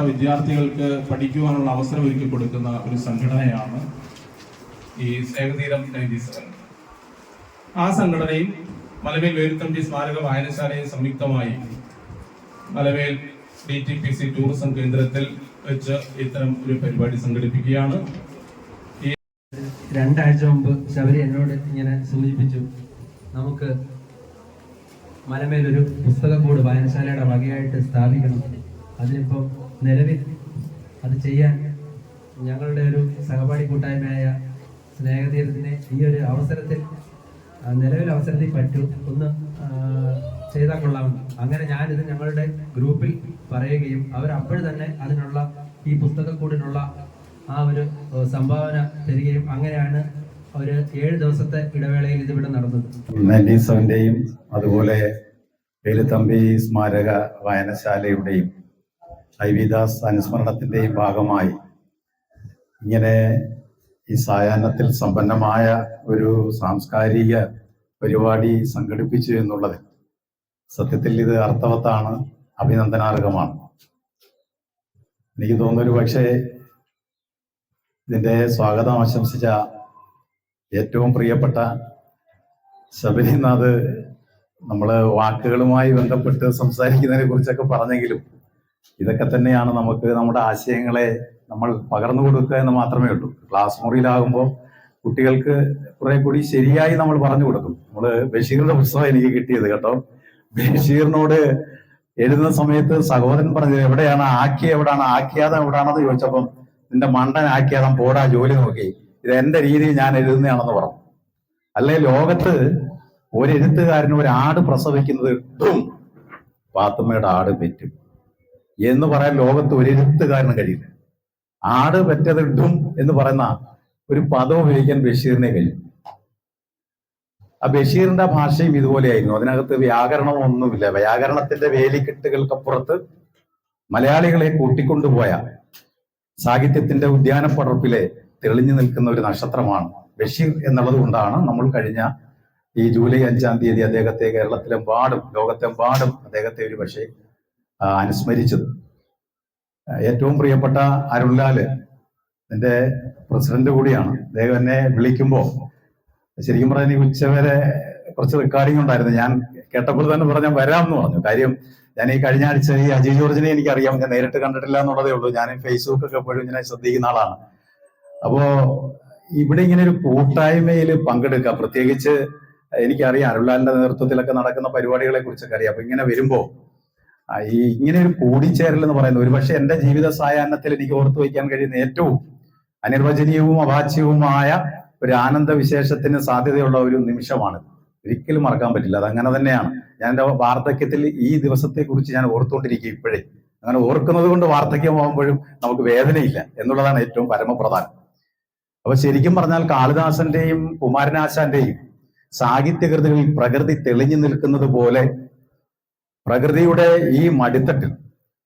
വിദ്യാർത്ഥികൾക്ക് പഠിക്കുവാനുള്ള അവസരം ഒരുക്കി കൊടുക്കുന്ന ഒരു സംഘടനയാണ് ഈ സ്നേഹതീരം 97. ആ സംഘടനയും മലവേൽ വേലുത്തമ്പി സ്മാരക വായനശാലയും സംയുക്തമായി മലവേൽ DTPC ടൂറിസം കേന്ദ്രത്തിൽ വെച്ച് ഇത്തരം ഒരു പരിപാടി സംഘടിപ്പിക്കുകയാണ്. ഈ 2 ആഴ്ച മുമ്പ് ശബരി എന്നോട് ഇങ്ങനെ സൂചിപ്പിച്ചു, നമുക്ക് മലമേലൊരു പുസ്തകക്കൂട് വായനശാലയുടെ വകയായിട്ട് സ്ഥാപിക്കണം. അതിനിപ്പം നിലവിൽ അത് ചെയ്യാൻ ഞങ്ങളുടെ ഒരു സഹപാഠി കൂട്ടായ്മയായ സ്നേഹതീരത്തിനെ ഈ ഒരു അവസരത്തിൽ അവസരത്തിൽ പറ്റും ഒന്ന് ചെയ്താൽ കൊള്ളാമെന്ന്. അങ്ങനെ ഞാനിത് ഞങ്ങളുടെ ഗ്രൂപ്പിൽ പറയുകയും അവർ തന്നെ അതിനുള്ള ഈ പുസ്തകക്കൂടിനുള്ള ആ ഒരു സംഭാവന തരികയും അങ്ങനെയാണ് ഒരു 7 ദിവസത്തെ ഇടവേളയിൽ ഇതിവിടെ നടന്നത്. 97ന്റെയും അതുപോലെ വേലുത്തമ്പി സ്മാരക വായനശാലയുടെയും ഐവിദാസ് അനുസ്മരണത്തിന്റെയും ഭാഗമായി ഇങ്ങനെ ഈ സായാഹ്നത്തിൽ സമ്പന്നമായ ഒരു സാംസ്കാരിക പരിപാടി സംഘടിപ്പിച്ചു എന്നുള്ളത് സത്യത്തിൽ ഇത് അർത്ഥവത്താണ്, അഭിനന്ദനാർഹമാണ്. എനിക്ക് തോന്നുന്നു പക്ഷേ ഇതിന്റെ സ്വാഗതം ആശംസിച്ച ഏറ്റവും പ്രിയപ്പെട്ട ശബരിനാഥ് നമ്മള് വാക്കുകളുമായി ബന്ധപ്പെട്ട് സംസാരിക്കുന്നതിനെ കുറിച്ചൊക്കെ പറഞ്ഞെങ്കിലും ഇതൊക്കെ തന്നെയാണ് നമുക്ക് നമ്മുടെ ആശയങ്ങളെ നമ്മൾ പകർന്നു കൊടുക്കുക എന്ന് മാത്രമേ ഉള്ളൂ. ക്ലാസ് മുറിയിലാകുമ്പോൾ കുട്ടികൾക്ക് കുറെ കൂടി ശരിയായി നമ്മൾ പറഞ്ഞു കൊടുക്കും. നമ്മള് ബഷീറിന്റെ പുസ്തകം എനിക്ക് കിട്ടിയത് കേട്ടോ. ബഷീറിനോട് എഴുതുന്ന സമയത്ത് സഹോദരൻ പറഞ്ഞത് എവിടെയാണ് ആക്കിയാതം എവിടാണെന്ന് ചോദിച്ചപ്പം നിന്റെ മണ്ടൻ ആക്കിയാതം പോടാ ജോലി നോക്കി, ഇത് എന്റെ രീതിയിൽ ഞാൻ എഴുതുന്നതാണെന്ന് പറഞ്ഞു. അല്ലെ ലോകത്ത് ഒരു എഴുത്തുകാരന് ഒരു ആട് പ്രസവിക്കുന്നത് ഇട്ടും പാത്തുമ്മയുടെ ആട് പെറ്റും എന്ന് പറയാൻ ലോകത്ത് ഒരു എഴുത്തുകാരന് കഴിയില്ല. ആട് പെറ്റത് ഇടും എന്ന് പറയുന്ന ഒരു പദം ഉപയോഗിക്കാൻ ബഷീറിനെ കഴിയും. ആ ബഷീറിന്റെ ഭാഷയും ഇതുപോലെയായിരുന്നു. അതിനകത്ത് വ്യാകരണമൊന്നുമില്ല. വ്യാകരണത്തിന്റെ വേലിക്കെട്ടുകൾക്കപ്പുറത്ത് മലയാളികളെ കൂട്ടിക്കൊണ്ടുപോയ സാഹിത്യത്തിന്റെ ഉദ്യാനപ്പടർപ്പിലെ തെളിഞ്ഞു നിൽക്കുന്ന ഒരു നക്ഷത്രമാണ് ബഷീർ എന്നുള്ളത് കൊണ്ടാണ് നമ്മൾ കഴിഞ്ഞ ഈ ജൂലൈ 5-ാം തീയതി അദ്ദേഹത്തെ കേരളത്തിലെമ്പാടും ലോകത്തെമ്പാടും അദ്ദേഹത്തെ ഒരു പക്ഷേ അനുസ്മരിച്ചത്. ഏറ്റവും പ്രിയപ്പെട്ട അരുൺലാല് എൻ്റെ പ്രസിഡന്റ് കൂടിയാണ്. അദ്ദേഹം എന്നെ വിളിക്കുമ്പോൾ ശരിക്കും പറഞ്ഞാൽ ഉച്ചവരെ കുറച്ച് റെക്കോർഡിംഗ് ഉണ്ടായിരുന്നു. ഞാൻ കേട്ടപ്പോൾ തന്നെ പറഞ്ഞാൽ വരാമെന്ന് പറഞ്ഞു. കാര്യം ഞാൻ ഈ കഴിഞ്ഞ ആഴ്ച ഈ അജി ജോർജിനെ എനിക്കറിയാം, ഞാൻ നേരിട്ട് കണ്ടിട്ടില്ല എന്നുള്ളതേ ഉള്ളൂ. ഞാൻ ഫേസ്ബുക്കൊക്കെ എപ്പോഴും ഇങ്ങനെ ശ്രദ്ധിക്കുന്ന ആളാണ്. അപ്പോ ഇവിടെ ഇങ്ങനെ ഒരു കൂട്ടായ്മയിൽ പങ്കെടുക്കുക, പ്രത്യേകിച്ച് എനിക്കറിയാം അരുൺലാലിന്റെ നേതൃത്വത്തിലൊക്കെ നടക്കുന്ന പരിപാടികളെ കുറിച്ചൊക്കെ അറിയാം. അപ്പൊ ഇങ്ങനെ വരുമ്പോ ഈ ഇങ്ങനെ ഒരു കൂടിച്ചേരൽ എന്ന് പറയുന്നത് ഒരുപക്ഷെ എന്റെ ജീവിത സായാഹ്നത്തിൽ എനിക്ക് ഓർത്തു വയ്ക്കാൻ കഴിയുന്ന ഏറ്റവും അനിർവചനീയവും അവാച്യവുമായ ഒരു ആനന്ദ വിശേഷത്തിന് സാധ്യതയുള്ള ഒരു നിമിഷമാണ്. ഒരിക്കലും മറക്കാൻ പറ്റില്ല. അതങ്ങനെ തന്നെയാണ്. ഞാൻ എൻ്റെ വാർദ്ധക്യത്തിൽ ഈ ദിവസത്തെ കുറിച്ച് ഞാൻ ഓർത്തുകൊണ്ടിരിക്കും ഇപ്പോഴേ. അങ്ങനെ ഓർക്കുന്നത് കൊണ്ട് വാർദ്ധക്യമാകുമ്പോഴും നമുക്ക് വേദനയില്ല എന്നുള്ളതാണ് ഏറ്റവും പരമപ്രധാനം. അപ്പൊ ശരിക്കും പറഞ്ഞാൽ കാളിദാസന്റെയും കുമാരനാശാന്റെയും സാഹിത്യകൃതികളിൽ പ്രകൃതി തെളിഞ്ഞു നിൽക്കുന്നത് പോലെ പ്രകൃതിയുടെ ഈ മടിത്തട്ടിൽ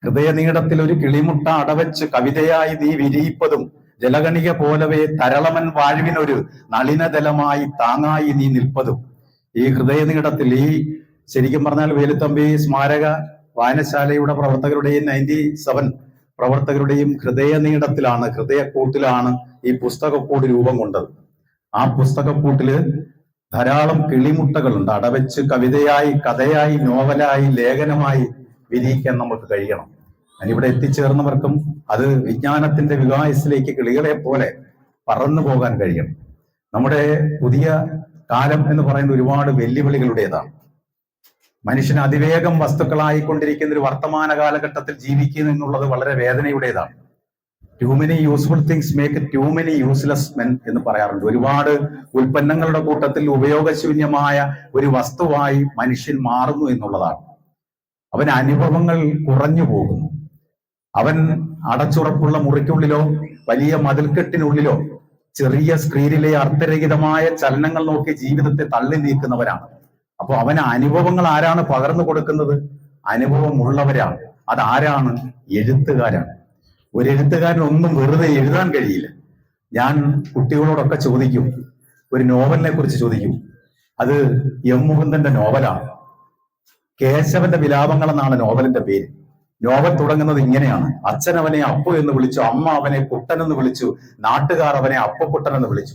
ഹൃദയനീടത്തിൽ ഒരു കിളിമുട്ട അടവച്ച് കവിതയായി നീ വിരിയിപ്പതും ജലഗണിക പോലവേ തരളമൻ വാഴ്വിനൊരു നളിനദലമായി താങ്ങായി നീ നിൽപ്പതും ഈ ഹൃദയനീടത്തിൽ ഈ ശരിക്കും പറഞ്ഞാൽ വേലുത്തമ്പി സ്മാരക വായനശാലയുടെ പ്രവർത്തകരുടെയും 97 പ്രവർത്തകരുടെയും ഹൃദയനീടത്തിലാണ്, ഹൃദയക്കൂട്ടിലാണ് ഈ പുസ്തകക്കൂട് രൂപം കൊണ്ടത്. ആ പുസ്തകക്കൂട്ടില് ധാരാളം കിളിമുട്ടകളുണ്ട്. അടവച്ച് കവിതയായി, കഥയായി, നോവലായി, ലേഖനമായി വിരിയിക്കാൻ നമുക്ക് കഴിയണം. അതിനിവിടെ എത്തിച്ചേർന്നവർക്കും അത് വിജ്ഞാനത്തിന്റെ വികാസത്തിലേക്ക് കിളികളെ പോലെ പറന്നു പോകാൻ കഴിയണം. നമ്മുടെ പുതിയ കാലം എന്ന് പറയുന്ന ഒരുപാട് വെല്ലുവിളികളുടേതാണ്. മനുഷ്യന് അതിവേഗം വസ്തുക്കളായിക്കൊണ്ടിരിക്കുന്ന ഒരു വർത്തമാന കാലഘട്ടത്തിൽ ജീവിക്കുന്നു എന്നുള്ളത് വളരെ വേദനയുടേതാണ്. Too many useful things make too many useless men എന്ന് പറയാറുണ്ട്. ഒരുപാട് ഉൽപ്പന്നങ്ങളുടെ കൂട്ടത്തിൽ ഉപയോഗശൂന്യമായ ഒരു വസ്തുവായി മനുഷ്യൻ മാറുന്നു എന്നുള്ളതാണ്. അവൻ അനുഭവങ്ങൾ കുറഞ്ഞു പോകുന്നു. അവൻ അടച്ചുറപ്പുള്ള മുറിക്കുള്ളിലോ വലിയ മതിൽക്കെട്ടിനുള്ളിലോ ചെറിയ സ്ക്രീനിലെ അർത്ഥരഹിതമായ ചലനങ്ങൾ നോക്കി ജീവിതത്തെ തള്ളി നീക്കുന്നവരാണ്. അപ്പൊ അവന് അനുഭവങ്ങൾ ആരാണ് പകർന്നു കൊടുക്കുന്നത്? അനുഭവമുള്ളവരാണ്. അതാരാണ്? എഴുത്തുകാരാണ്. ഒരു എഴുത്തുകാരൻ ഒന്നും വെറുതെ എഴുതാൻ കഴിയില്ല. ഞാൻ കുട്ടികളോടൊക്കെ ചോദിക്കും, ഒരു നോവലിനെ കുറിച്ച് ചോദിക്കും. അത് എം മുകുന്ദന്റെ നോവലാണ്. കേശവന്റെ വിലാപങ്ങൾ എന്നാണ് നോവലിന്റെ പേര്. നോവൽ തുടങ്ങുന്നത് ഇങ്ങനെയാണ്: അച്ഛൻ അവനെ അപ്പു എന്ന് വിളിച്ചു, അമ്മ അവനെ കുട്ടൻ എന്ന് വിളിച്ചു, നാട്ടുകാർ അവനെ അപ്പക്കുട്ടൻ എന്ന് വിളിച്ചു.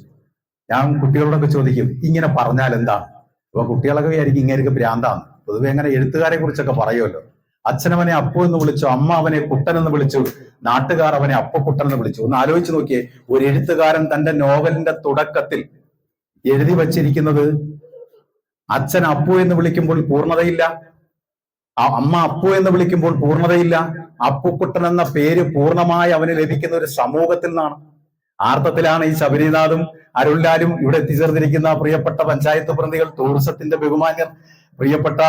ഞാൻ കുട്ടികളോടൊക്കെ ചോദിക്കും, ഇങ്ങനെ പറഞ്ഞാൽ എന്താണ്? അപ്പൊ കുട്ടികളൊക്കെ വിചാരിക്കും ഇങ്ങനെയൊക്കെ ഭ്രാന്താണ്. പൊതുവെ അങ്ങനെ എഴുത്തുകാരെ കുറിച്ചൊക്കെ പറയുമല്ലോ. അച്ഛനവനെ അപ്പു എന്ന് വിളിച്ചു, അമ്മ അവനെ കുട്ടൻ എന്ന് വിളിച്ചു, നാട്ടുകാർ അവനെ അപ്പക്കുട്ടൻ എന്ന് വിളിച്ചു. ഒന്ന് ആലോചിച്ച് നോക്കിയേ, ഒരു എഴുത്തുകാരൻ തന്റെ നോവലിന്റെ തുടക്കത്തിൽ എഴുതി വച്ചിരിക്കുന്നത് അച്ഛൻ അപ്പു എന്ന് വിളിക്കുമ്പോൾ പൂർണ്ണതയില്ല, അമ്മ അപ്പു എന്ന് വിളിക്കുമ്പോൾ പൂർണ്ണതയില്ല, അപ്പുക്കുട്ടൻ എന്ന പേര് പൂർണ്ണമായി അവന് ലഭിക്കുന്ന ഒരു സമൂഹത്തിൽ നിന്നാണ്. ആർത്ഥത്തിലാണ് ഈ ശബരിനാഥും അരുൾലാലും ഇവിടെ എത്തിച്ചേർന്നിരിക്കുന്ന പ്രിയപ്പെട്ട പഞ്ചായത്ത് പ്രതിനിധികൾ, ടൂറിസത്തിന്റെ ബഹുമാന്യർ, പ്രിയപ്പെട്ട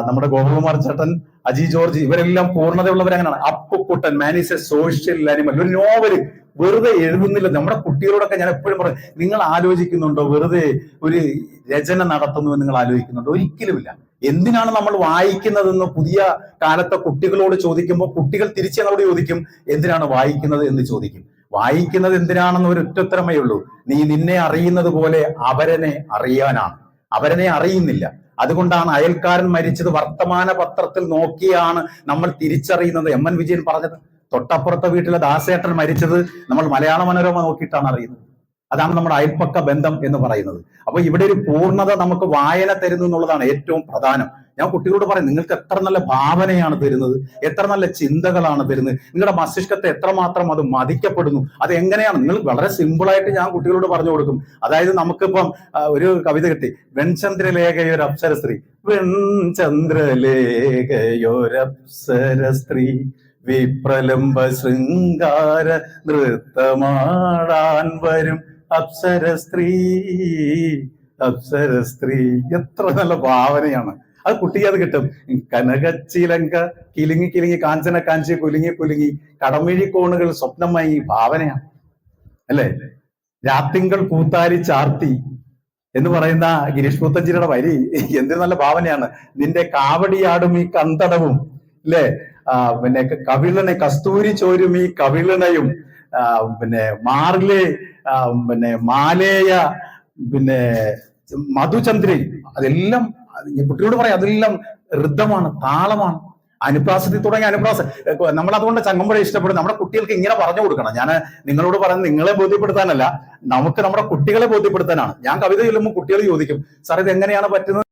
നമ്മുടെ ഗോപകുമാർ ചേട്ടൻ, അജി ജോർജ്, ഇവരെല്ലാം പൂർണ്ണതയുള്ളവരങ്ങനെയാണ്. Appukuttan, man is a social animal. ഒരു നോവല് വെറുതെ എഴുതുന്നില്ല. നമ്മുടെ കുട്ടികളോടൊക്കെ ഞാൻ എപ്പോഴും പറയും, നിങ്ങൾ ആലോചിക്കുന്നുണ്ടോ വെറുതെ ഒരു രചന നടത്തുന്നു എന്ന് നിങ്ങൾ ആലോചിക്കുന്നുണ്ടോ? ഒരിക്കലുമില്ല. എന്തിനാണ് നമ്മൾ വായിക്കുന്നതെന്ന് പുതിയ കാലത്തെ കുട്ടികളോട് ചോദിക്കുമ്പോൾ കുട്ടികൾ തിരിച്ച് ഞങ്ങളോട് ചോദിക്കും, എന്തിനാണ് വായിക്കുന്നത് എന്ന് ചോദിക്കും. വായിക്കുന്നത് എന്തിനാണെന്ന് ഒരു ഒറ്റത്തരമേ ഉള്ളൂ: നീ നിന്നെ അറിയുന്നത് പോലെ അവരനെ അറിയാനാണ്. അവരനെ അറിയുന്നില്ല. അതുകൊണ്ടാണ് അയൽക്കാരൻ മരിച്ചത് വർത്തമാന പത്രത്തിൽ നോക്കിയാണ് നമ്മൾ തിരിച്ചറിയുന്നത്. എം എൻ വിജയൻ പറഞ്ഞത്. തൊട്ടപ്പുറത്തെ വീട്ടിലെ ദാസേട്ടൻ മരിച്ചത് നമ്മൾ മലയാള മനോരമ നോക്കിയിട്ടാണ് അറിയുന്നത്. അതാണ് നമ്മുടെ അയൽപ്പക്ക ബന്ധം എന്ന് പറയുന്നത്. അപ്പൊ ഇവിടെ ഒരു പൂർണ്ണത നമുക്ക് വായന തരുന്നു എന്നുള്ളതാണ് ഏറ്റവും പ്രധാനം. ഞാൻ കുട്ടികളോട് പറയും, നിങ്ങൾക്ക് എത്ര നല്ല ഭാവനയാണ് തരുന്നത്, എത്ര നല്ല ചിന്തകളാണ് തരുന്നത്, നിങ്ങളുടെ മസ്തിഷ്കത്തെ എത്രമാത്രം അത് മതിക്കപ്പെടുന്നു. അത് എങ്ങനെയാണ് നിങ്ങൾ വളരെ സിമ്പിളായിട്ട് ഞാൻ കുട്ടികളോട് പറഞ്ഞു കൊടുക്കും. അതായത് നമുക്കിപ്പം ഒരു കവിത കിട്ടി, വെൺചന്ദ്രലേഖയൊരു അപ്സര സ്ത്രീ, വെൺചന്ദ്രലേഖയൊരപ്സര സ്ത്രീ വിപ്രലംബ ശൃംഗാര നൃത്തമാടാൻ വരും അപ്സര സ്ത്രീ, അപ്സര സ്ത്രീ. എത്ര നല്ല ഭാവനയാണ്. അത് കുട്ടിക്ക് അത് കിട്ടും. കനകച്ചിലങ്ക കിലുങ്ങി കിലുങ്ങി കാഞ്ചന കാഞ്ചി കുലുങ്ങി കുലുങ്ങി കടമിഴി കോണുകൾ സ്വപ്നമായി. ഭാവനയാണ് അല്ലെ? രാത്തിങ്കൾ പൂത്താരി ചാർത്തി എന്ന് പറയുന്ന ഗിരീഷ് പുത്തഞ്ചേരിയുടെ വരി എന്തൊരു നല്ല ഭാവനയാണ്. നിന്റെ കാവടിയാടും ഈ കന്തടവും അല്ലെ, പിന്നെ കവിളണ കസ്തൂരി ചോരും ഈ കവിളണയും, പിന്നെ മാറിലെ പിന്നെ മാലേയ, പിന്നെ മധുചന്ദ്രൻ, അതെല്ലാം കുട്ടിയോട് പറയാം, അതെല്ലാം ഋതമാണ്, താളമാണ്. അനുപ്രാസത്തിൽ തുടങ്ങിയ അനുപ്രാസം നമ്മൾ അതുകൊണ്ട് ചങ്ങമ്പുഴ ഇഷ്ടപ്പെടും. നമ്മുടെ കുട്ടികൾക്ക് ഇങ്ങനെ പറഞ്ഞു കൊടുക്കണം. ഞാൻ നിങ്ങളോട് പറയുന്നത് നിങ്ങളെ ബോധ്യപ്പെടുത്താനല്ല, നമുക്ക് നമ്മുടെ കുട്ടികളെ ബോധ്യപ്പെടുത്താനാണ്. ഞാൻ കവിത ചൊല്ലുമ്പോൾ കുട്ടികൾ ചോദിക്കും, സാർ ഇത് എങ്ങനെയാണ് പറ്റുന്നത്?